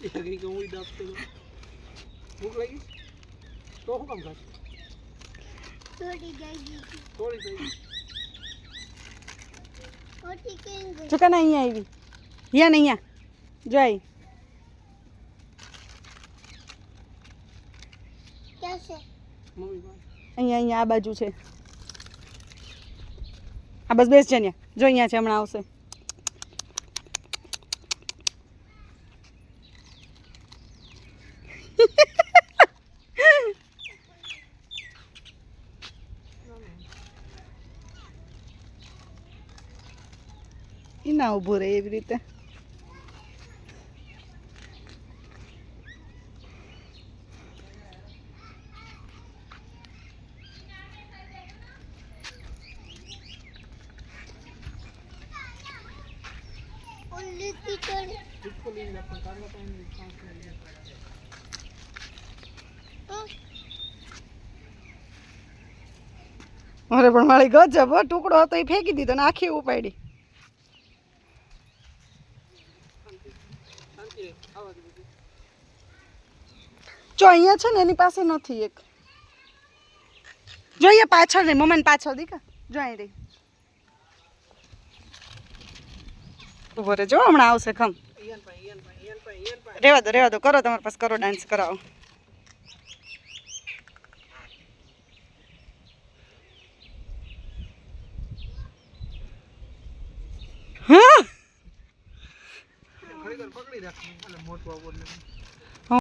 એકરી કે હું દાબતો ભૂખ લાગી તો હું કામ ખાસ થોડી ગઈ થોડી થઈ ઓટી કેમ ગઈ ચુકા ના અહીંયા આવી હિયા ને અહીંયા જોઈ कैसे મમ્મી પાસે અહીંયા આ બાજુ છે આ બસ બેસ છે ને જો અહીંયા છે હમણાં આવશે ઈ ના ઊભું રહે એવી રીતે उल्ली की चोरी इसको लेने अपन कागज टाइम 5 मिनट અરે પણ મારી ગજબ હો ટુકડો હતો એ ફેંકી દીધો ને આખી ઉપાડી શાંતિ આવા દે જો અહીંયા છે ને એની પાસે નથી એક જો અહીંયા પાછળ નહીં મમ્મીને પાછળ દીકા જો અહીં રહી ઉભો રે જો હમણાં આવશે ખમ ઈયન ભાઈ રેવા દો કરો તમારી પાસે કરો ડાન્સ કરાવો હા ખરેખર પકડી રાખ એટલે મોટું આવો એટલે